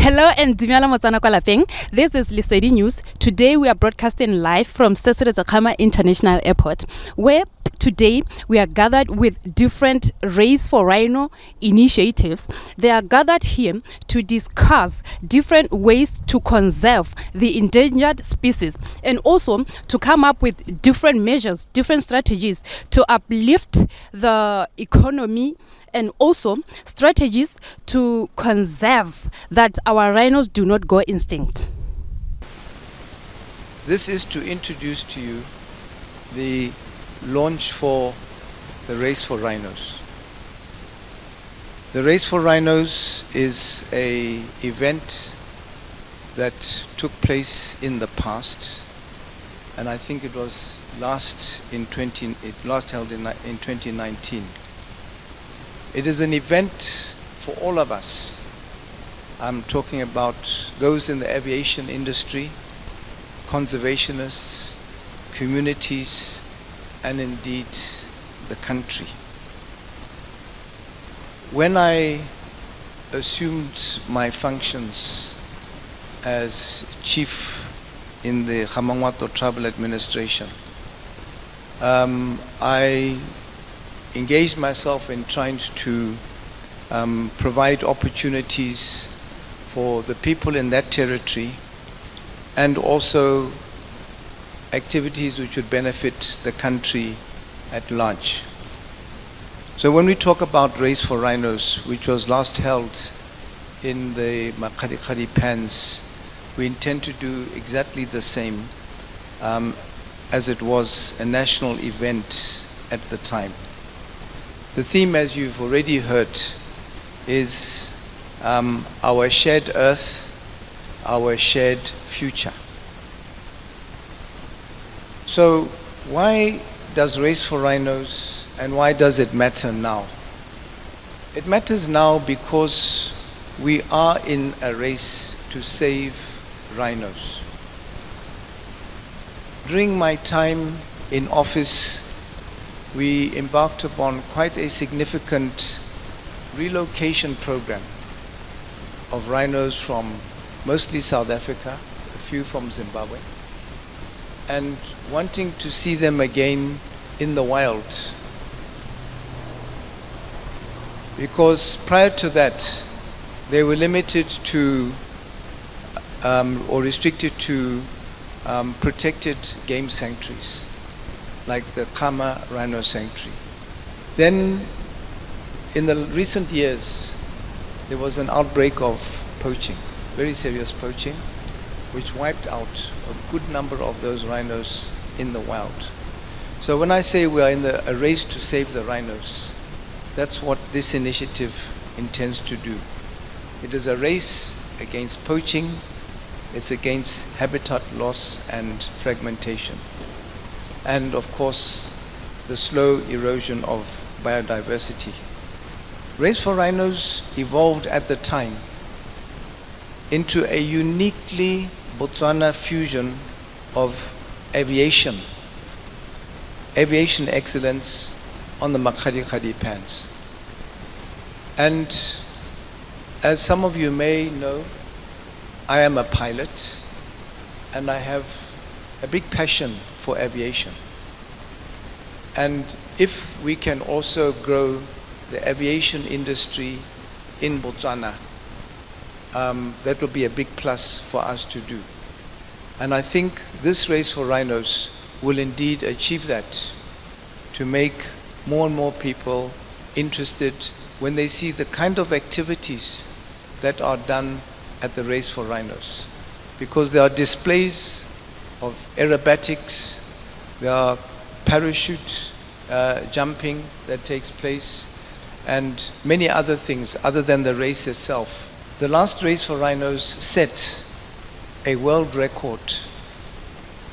Hello and Dumela Motsana kwa lapeng. This is Lesedi News. Today we are broadcasting live from Seretse Khama International Airport, where today we are gathered with different Race for Rhino initiatives. They are gathered here to discuss different ways to conserve the endangered species and also to come up with different measures, different strategies to uplift the economy and also strategies to conserve that our rhinos do not go extinct. This is to introduce to you the launch for the Race for Rhinos. The Race for Rhinos is an event that took place in the past, and I think it was last held in 2019. It is an event for all of us. I'm talking about those in the aviation industry, conservationists, communities, and indeed the country. When I assumed my functions as chief in the Khamangwato Tribal Administration, I engaged myself in trying to provide opportunities for the people in that territory and also activities which would benefit the country at large. So when we talk about Race for Rhinos, which was last held in the Makgadikgadi Pans, we intend to do exactly the same as it was a national event at the time. The theme, as you've already heard, is our shared earth, our shared future. So why does Race for Rhinos and why does it matter now? It matters now because we are in a race to save rhinos. During my time in office, we embarked upon quite a significant relocation program of rhinos from mostly South Africa, a few from Zimbabwe, and wanting to see them again in the wild. Because prior to that, they were limited to or restricted to protected game sanctuaries, like the Khama Rhino Sanctuary. Then, in the recent years, there was an outbreak of poaching, very serious poaching, which wiped out a good number of those rhinos in the wild. So when I say we are in a race to save the rhinos, that's what this initiative intends to do. It is a race against poaching, it's against habitat loss and fragmentation, and of course the slow erosion of biodiversity. Race for Rhinos evolved at the time into a uniquely Botswana fusion of aviation excellence on the Makgadikgadi Pans. And as some of you may know, I am a pilot and I have a big passion for aviation. And if we can also grow the aviation industry in Botswana, that will be a big plus for us to do. And I think this Race for Rhinos will indeed achieve that, to make more and more people interested when they see the kind of activities that are done at the Race for Rhinos. Because there are displays of aerobatics, there are parachute jumping that takes place, and many other things other than the race itself. The last Race for Rhinos set a world record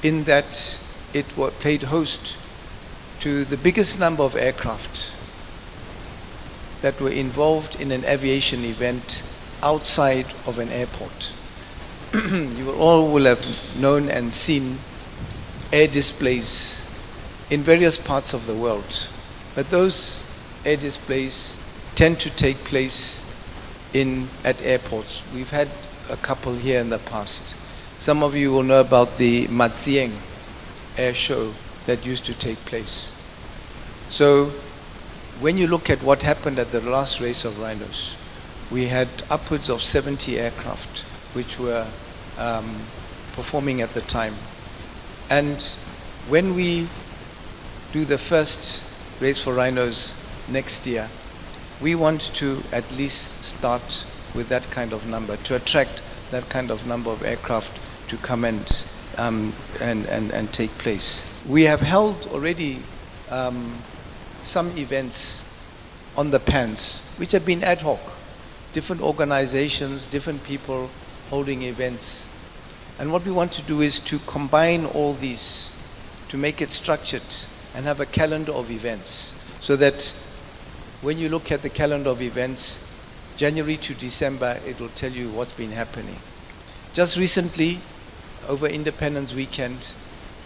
in that it played host to the biggest number of aircraft that were involved in an aviation event outside of an airport. You all will have known and seen air displays in various parts of the world, but those air displays tend to take place at airports. We've had a couple here in the past. Some of you will know about the Matsieng air show that used to take place. So when you look at what happened at the last race of rhinos, we had upwards of 70 aircraft which were performing at the time. And when we do the first race for rhinos next year, we want to at least start with that kind of number, to attract that kind of number of aircraft to come and take place. We have held already some events on the pans, which have been ad hoc. Different organizations, different people holding events. And what we want to do is to combine all these, to make it structured and have a calendar of events, so that when you look at the calendar of events, January to December, it will tell you what's been happening. Just recently, over Independence Weekend,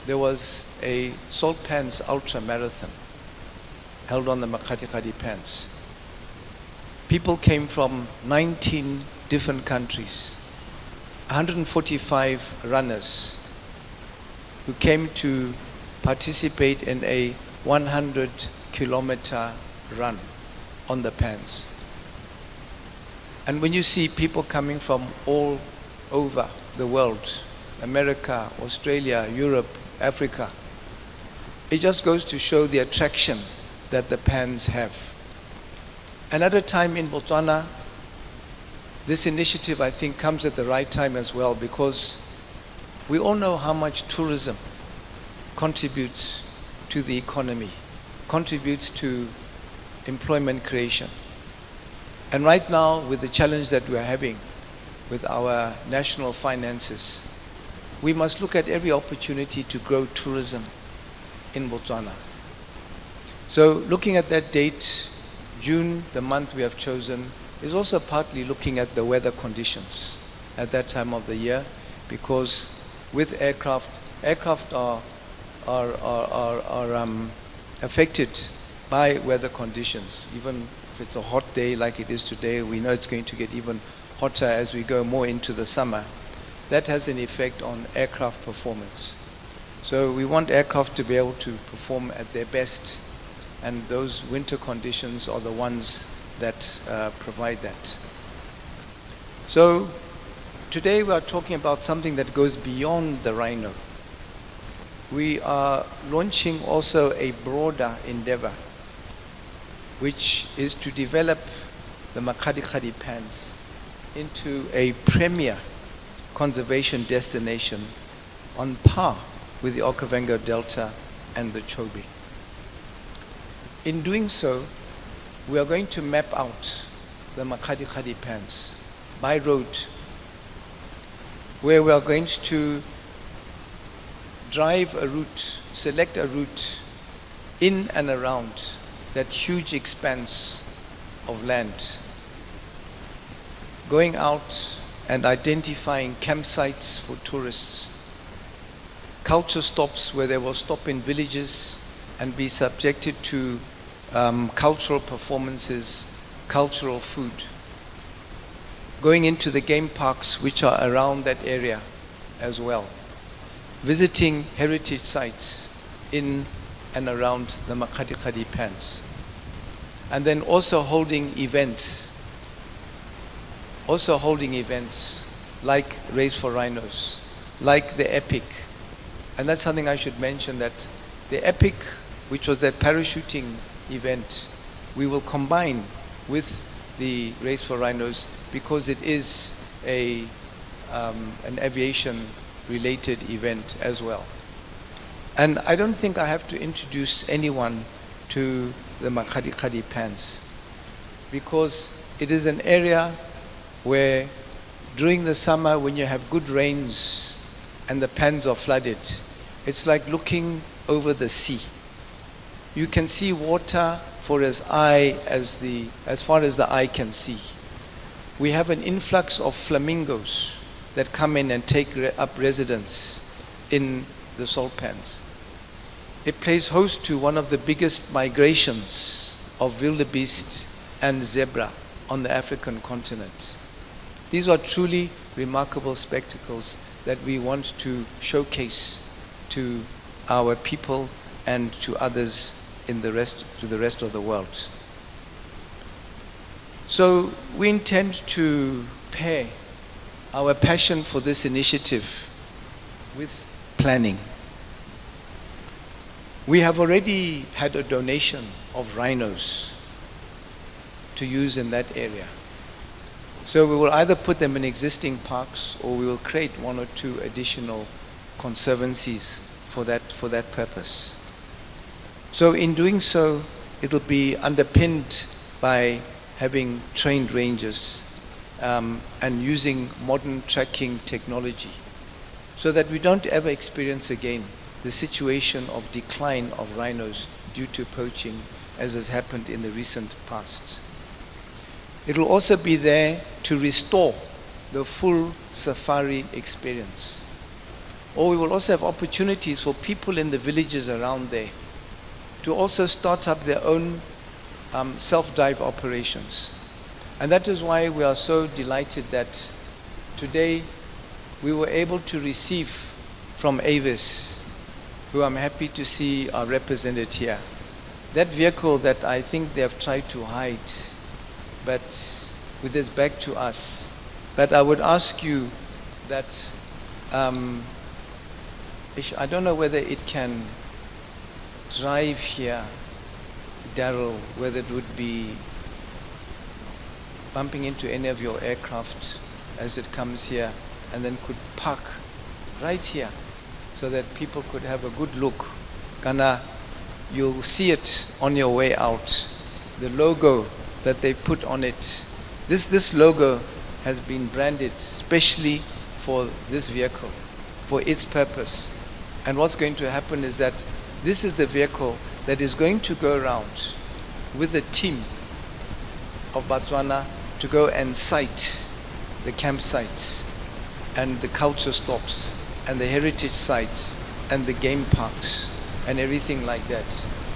there was a Salt Pans Ultra Marathon held on the Makgadikgadi Pans. People came from 19 different countries, 145 runners who came to participate in a 100-kilometer run on the pans. And when you see people coming from all over the world, America, Australia, Europe, Africa, it just goes to show the attraction that the pans have. Another time in Botswana, this initiative, I think, comes at the right time as well, because we all know how much tourism contributes to the economy, contributes to employment creation. And right now, with the challenge that we are having with our national finances, we must look at every opportunity to grow tourism in Botswana. So looking at that date, June, the month we have chosen, is also partly looking at the weather conditions at that time of the year, because with aircraft are affected by weather conditions. Even if it's a hot day like it is today, we know it's going to get even hotter as we go more into the summer. That has an effect on aircraft performance. So we want aircraft to be able to perform at their best, and those winter conditions are the ones that provide that. So today we are talking about something that goes beyond the rhino. We are launching also a broader endeavor, which is to develop the Makgadikgadi Pans into a premier conservation destination on par with the Okavango Delta and the Chobe. In doing so, we are going to map out the Makgadikgadi Pans by road, where we are going to drive a route, select a route in and around that huge expanse of land, going out and identifying campsites for tourists, culture stops where they will stop in villages and be subjected to cultural performances, cultural food, going into the game parks which are around that area as well, visiting heritage sites in and around the Makgadikgadi Pans, and then also holding events like Race for Rhinos, like the Epic. And that's something I should mention, that the Epic, which was that parachuting event, we will combine with the Race for Rhinos, because it is an aviation related event as well. And I don't think I have to introduce anyone to the Makgadikgadi Pans, because it is an area where during the summer, when you have good rains and the pans are flooded, it's like looking over the sea. You can see water for as far as the eye can see. We have an influx of flamingos that come in and take up residence in the salt pans. It plays host to one of the biggest migrations of wildebeest and zebra on the African continent. These are truly remarkable spectacles that we want to showcase to our people and to others in the rest of the world. So we intend to pair our passion for this initiative with planning. We have already had a donation of rhinos to use in that area. So we will either put them in existing parks or we will create 1 or 2 additional conservancies for that purpose. So in doing so, it'll be underpinned by having trained rangers and using modern tracking technology so that we don't ever experience again the situation of decline of rhinos due to poaching as has happened in the recent past. It will also be there to restore the full safari experience. Or we will also have opportunities for people in the villages around there to also start up their own self-drive operations. And that is why we are so delighted that today we were able to receive from Avis, who I'm happy to see are represented here, that vehicle that I think they have tried to hide, but with its back to us. But I would ask you that, I don't know whether it can drive here, Daryl, whether it would be bumping into any of your aircraft as it comes here and then could park right here so that people could have a good look. Kana, you'll see it on your way out. The logo that they put on it. This logo has been branded specially for this vehicle, for its purpose. And what's going to happen is that this is the vehicle that is going to go around with a team of Botswana to go and site the campsites and the culture stops and the heritage sites and the game parks and everything like that.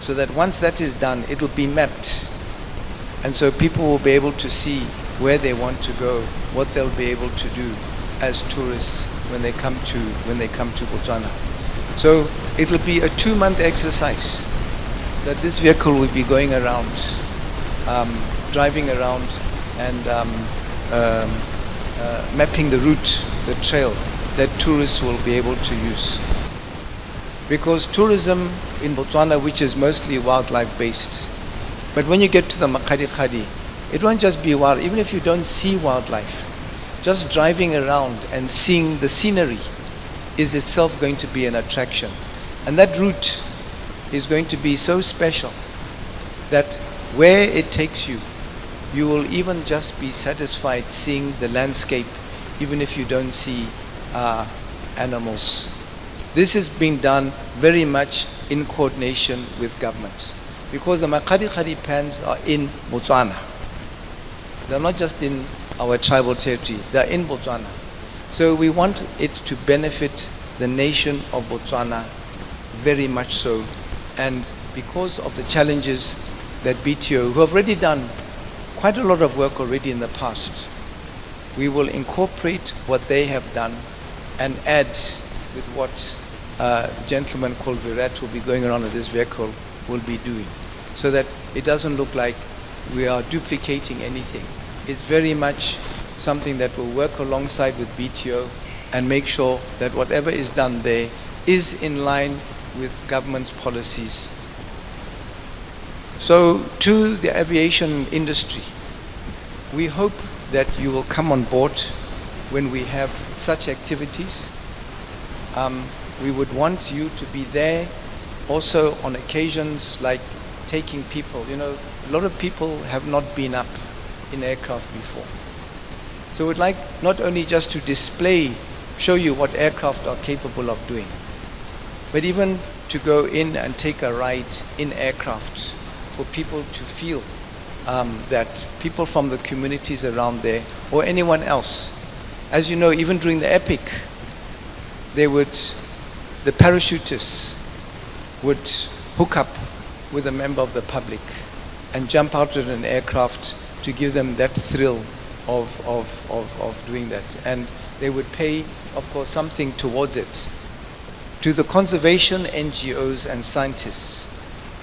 So that once that is done, it'll be mapped. And so people will be able to see where they want to go, what they'll be able to do as tourists when they come to Botswana. So it'll be a 2-month exercise that this vehicle will be going around, driving around and mapping the route, the trail that tourists will be able to use. Because tourism in Botswana, which is mostly wildlife based, but when you get to the Makgadikgadi, it won't just be wild. Even if you don't see wildlife, just driving around and seeing the scenery is itself going to be an attraction. And that route is going to be so special that where it takes you, you will even just be satisfied seeing the landscape, even if you don't see animals. This is being done very much in coordination with government, because the Makgadikgadi pans are in Botswana. They're not just in our tribal territory, they're in Botswana. So we want it to benefit the nation of Botswana very much so. And because of the challenges that BTO, who have already done quite a lot of work already in the past, we will incorporate what they have done and add with what the gentleman called Virat, who will be going around with this vehicle, will be doing, so that it doesn't look like we are duplicating anything. It's very much something that will work alongside with BTO and make sure that whatever is done there is in line with government's policies. So to the aviation industry, we hope that you will come on board when we have such activities. We would want you to be there also on occasions like taking people. You know, a lot of people have not been up in aircraft before. So we'd like not only just to display, show you what aircraft are capable of doing, but even to go in and take a ride in aircraft for people to feel that people from the communities around there or anyone else. As you know, even during the Epic, the parachutists would hook up with a member of the public and jump out of an aircraft to give them that thrill of doing that. And they would pay, of course, something towards it. To the conservation NGOs and scientists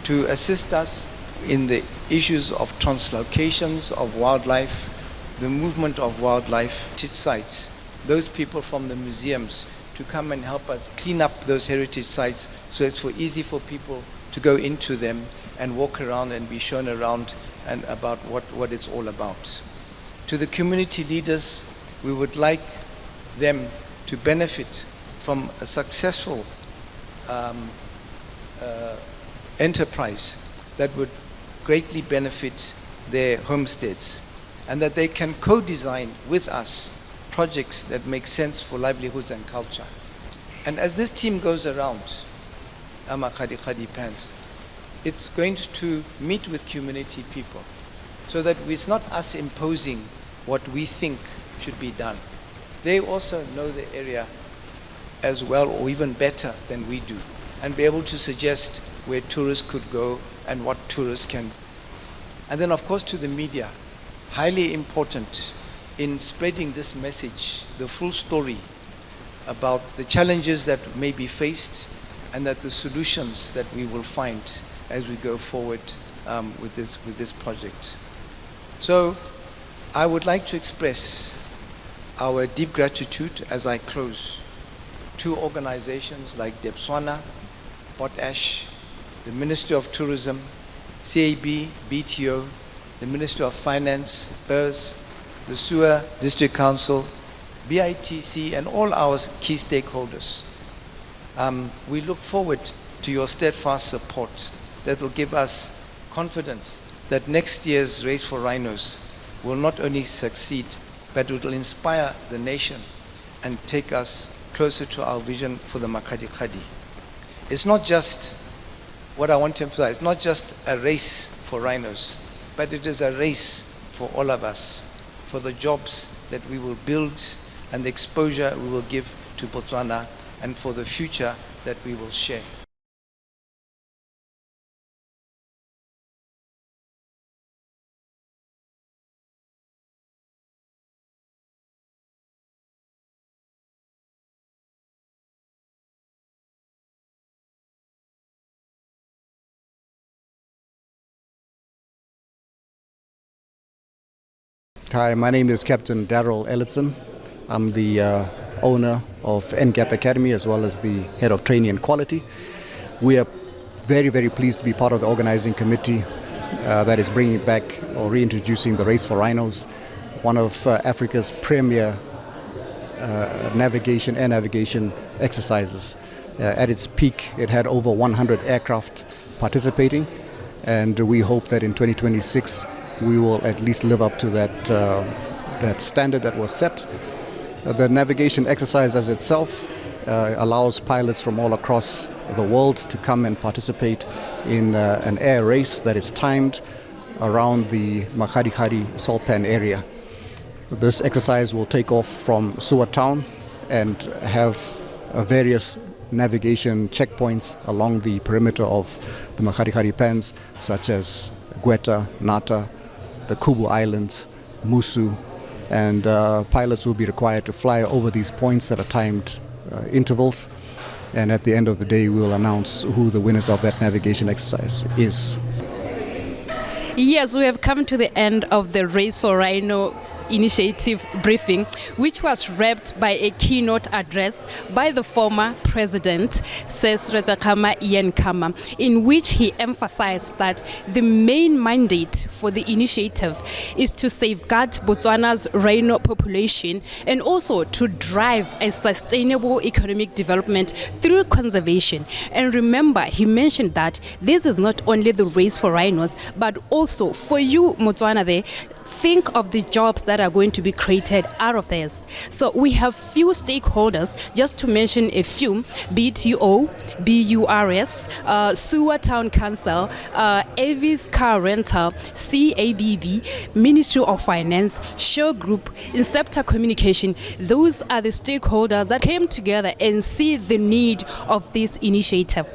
to assist us in the issues of translocations of wildlife, the movement of wildlife to sites, those people from the museums to come and help us clean up those heritage sites so it's easy for people to go into them and walk around and be shown around and about what it's all about. To the community leaders, we would like them to benefit from a successful enterprise that would greatly benefit their homesteads, and that they can co-design with us projects that make sense for livelihoods and culture. And as this team goes around Makgadikgadi Pans, it's going to meet with community people so that it's not us imposing what we think should be done. They also know the area as well or even better than we do, and be able to suggest where tourists could go and what tourists can. And then of course to the media, highly important in spreading this message, the full story about the challenges that may be faced and that the solutions that we will find as we go forward with this project. So I would like to express our deep gratitude as I close to organizations like Botswana, Potash, the Ministry of Tourism, CAB, BTO, the Ministry of Finance, BERS, the Sewer District Council, BITC, and all our key stakeholders. We look forward to your steadfast support that will give us confidence that next year's Race for Rhinos will not only succeed, but it will inspire the nation and take us closer to our vision for the Makgadikgadi. It's not just, what I want to emphasize, it's not just a race for rhinos, but it is a race for all of us, for the jobs that we will build and the exposure we will give to Botswana, and for the future that we will share. Hi, my name is Captain Daryl Ellison. I'm the owner of NGAP Academy as well as the head of training and quality. We are very, very pleased to be part of the organizing committee that is bringing back or reintroducing the Race for Rhinos, one of Africa's premier navigation exercises. At its peak, it had over 100 aircraft participating, and we hope that in 2026 we will at least live up to that standard that was set. The navigation exercise as itself allows pilots from all across the world to come and participate in an air race that is timed around the Makgadikgadi salt pan area. This exercise will take off from Sewer Town and have various navigation checkpoints along the perimeter of the Makgadikgadi Pans, such as Gweta, Nata, the Kubu Islands, Musu, and pilots will be required to fly over these points that are timed intervals, and at the end of the day we will announce who the winners of that navigation exercise is. Yes, we have come to the end of the Race for Rhino initiative briefing, which was wrapped by a keynote address by the former president, Seretse Khama Ian Khama, in which he emphasized that the main mandate for the initiative is to safeguard Botswana's rhino population and also to drive a sustainable economic development through conservation. And remember, he mentioned that this is not only the race for rhinos, but also for you, Botswana, there, think of the jobs that are going to be created out of this. So we have few stakeholders, just to mention a few: BTO, BURS, Sewer Town Council, Avis Car Rental, CABB, Ministry of Finance, Show Group, Inceptor Communication. Those are the stakeholders that came together and see the need of this initiative.